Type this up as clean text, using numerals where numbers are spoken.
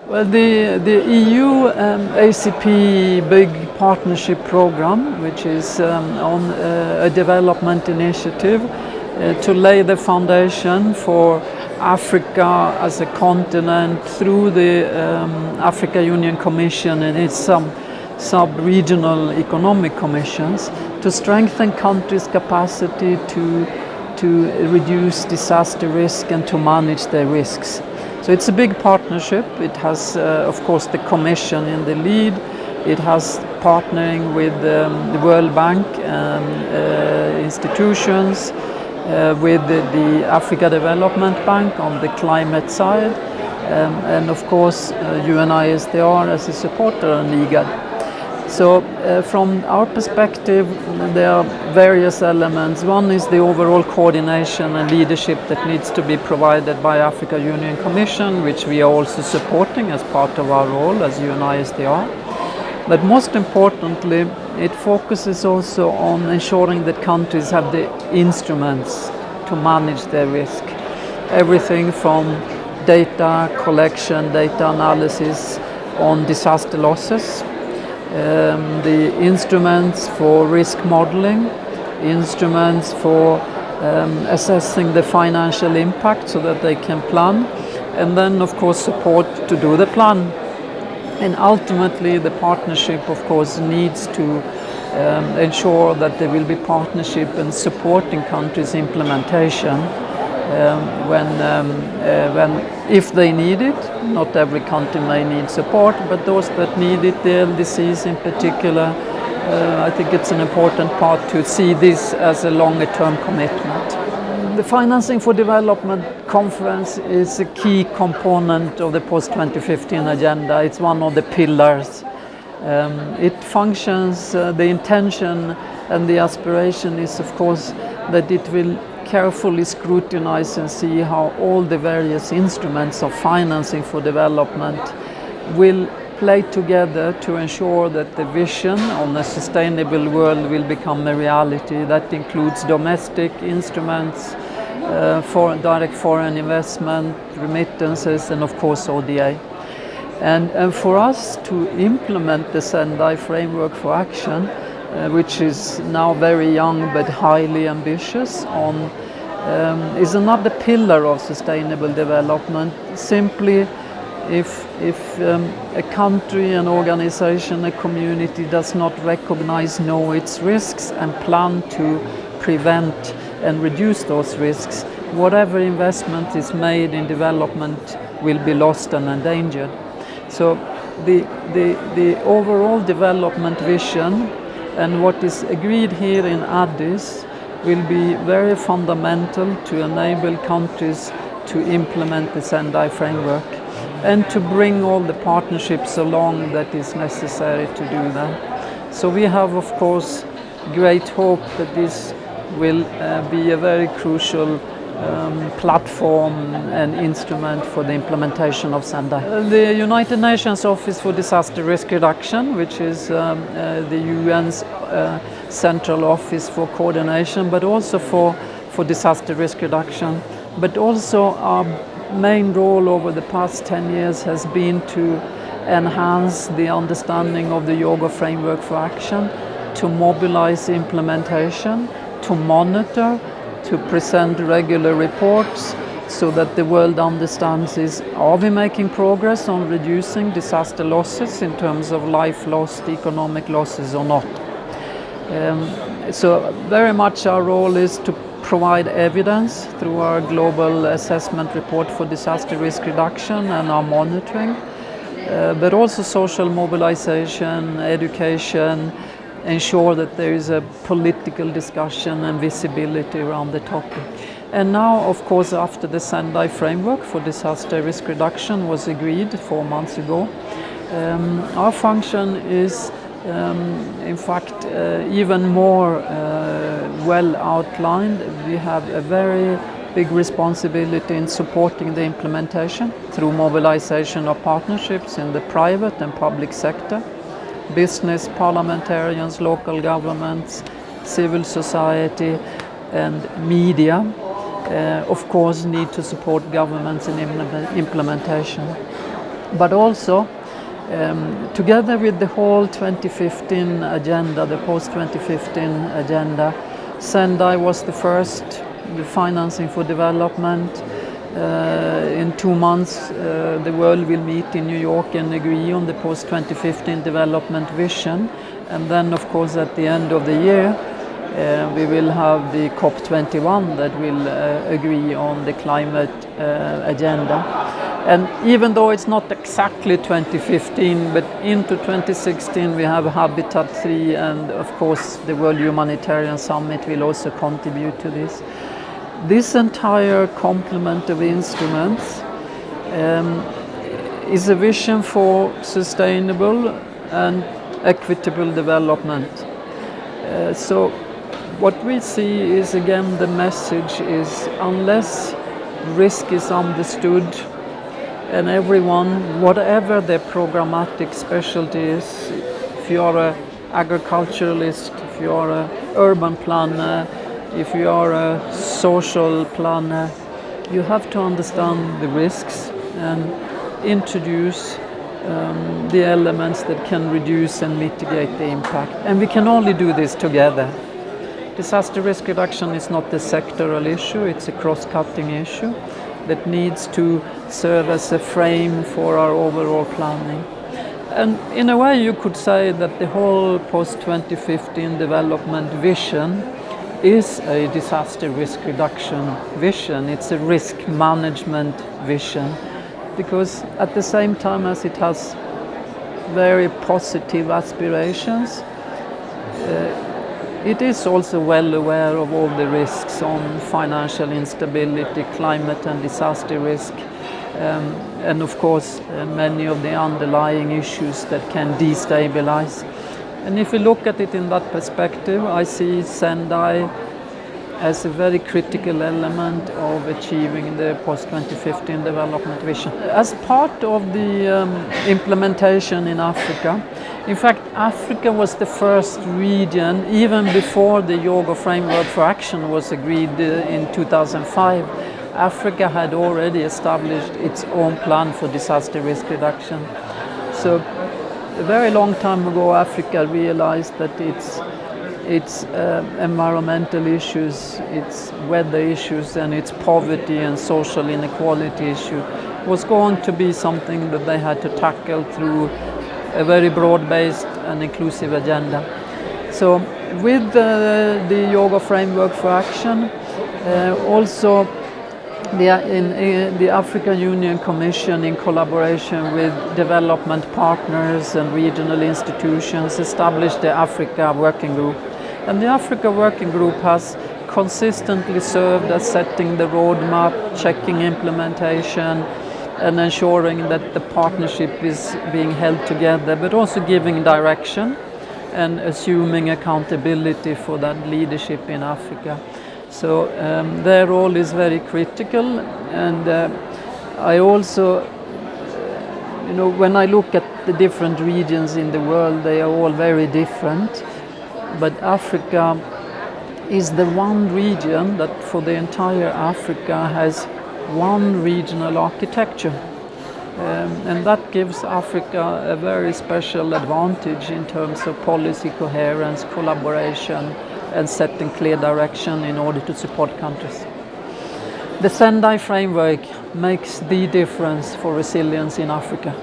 Well, the EU ACP big partnership program, which is on a development initiative to lay the foundation for Africa as a continent through the Africa Union Commission and its sub-regional economic commissions to strengthen countries' capacity to reduce disaster risk and to manage their risks. So it's a big partnership. It has, of course, the Commission in the lead. It has partnering with the World Bank institutions, with the Africa Development Bank on the climate side, and of course UNISDR as a supporter and IGAD. So from our perspective, there are various elements. One is the overall coordination and leadership that needs to be provided by Africa Union Commission, which we are also supporting as part of our role as UNISDR. But most importantly, it focuses also on ensuring that countries have the instruments to manage their risk. Everything from data collection, data analysis on disaster losses, the instruments for risk modeling, instruments for assessing the financial impact so that they can plan, and then of course support to do the plan. And ultimately the partnership of course needs to ensure that there will be partnership and supporting countries' implementation if they need it. Not every country may need support, but those that need it, the LDCs in particular, I think it's an important part to see this as a longer-term commitment. The Financing for Development Conference is a key component of the post-2015 agenda. It's one of the pillars. It functions, the intention and the aspiration is of course that it will carefully scrutinize and see how all the various instruments of financing for development will play together to ensure that the vision on a sustainable world will become a reality. That includes domestic instruments, direct foreign investment, remittances, and of course ODA. And for us to implement the Sendai framework for action, which is now very young but highly ambitious, is another pillar of sustainable development. Simply, if a country, an organization, a community does not know its risks and plan to prevent and reduce those risks, whatever investment is made in development will be lost and endangered. So the overall development vision and what is agreed here in Addis will be very fundamental to enable countries to implement the Sendai framework and to bring all the partnerships along that is necessary to do that. So we have of course great hope that this will be a very crucial platform and instrument for the implementation of Sendai. The United Nations Office for Disaster Risk Reduction, which is the UN's central office for coordination, but also for disaster risk reduction. But also our main role over the past 10 years has been to enhance the understanding of the Yoga framework for action, to mobilize implementation, to monitor, to present regular reports so that the world understands are we making progress on reducing disaster losses in terms of life lost, economic losses or not. So very much our role is to provide evidence through our global assessment report for disaster risk reduction and our monitoring, but also social mobilization, education, ensure that there is a political discussion and visibility around the topic. And now, of course, after the Sendai framework for disaster risk reduction was agreed 4 months ago, our function is in fact even more well outlined. We have a very big responsibility in supporting the implementation through mobilization of partnerships in the private and public sector. Business, parliamentarians, local governments, civil society and media of course need to support governments in implementation. but also together with the whole 2015 agenda, the post-2015 agenda, Sendai was the first, the financing for development. In 2 months, the world will meet in New York and agree on the post-2015 development vision. And then, of course, at the end of the year, we will have the COP21 that will agree on the climate agenda. And even though it's not exactly 2015, but into 2016 we have Habitat 3, and of course the World Humanitarian Summit will also contribute to this. This entire complement of instruments is a vision for sustainable and equitable development. So what we see is, again, the message is, unless risk is understood and everyone, whatever their programmatic specialty is, if you are an agriculturalist, if you are an urban planner, if you are a social planner, you have to understand the risks and introduce the elements that can reduce and mitigate the impact. And we can only do this together. Disaster risk reduction is not a sectoral issue, it's a cross-cutting issue that needs to serve as a frame for our overall planning. And in a way you could say that the whole post-2015 development vision is a disaster risk reduction vision. It's a risk management vision, because at the same time as it has very positive aspirations, it is also well aware of all the risks on financial instability, climate and disaster risk, and of course many of the underlying issues that can destabilize. And if we look at it in that perspective, I see Sendai as a very critical element of achieving the post-2015 development vision. As part of the implementation in Africa, in fact, Africa was the first region, even before the Yoga Framework for Action was agreed in 2005, Africa had already established its own plan for disaster risk reduction. So a very long time ago, Africa realized that its environmental issues, its weather issues, and its poverty and social inequality issue was going to be something that they had to tackle through a very broad-based and inclusive agenda. So with the Yoga Framework for Action, also the African Union Commission, in collaboration with development partners and regional institutions, established the Africa Working Group. And the Africa Working Group has consistently served as setting the roadmap, checking implementation, and ensuring that the partnership is being held together, but also giving direction and assuming accountability for that leadership in Africa. So their role is very critical, and I also, when I look at the different regions in the world, they are all very different, but Africa is the one region that for the entire Africa has one regional architecture. And that gives Africa a very special advantage in terms of policy coherence, collaboration, and setting clear direction in order to support countries. The Sendai framework makes the difference for resilience in Africa.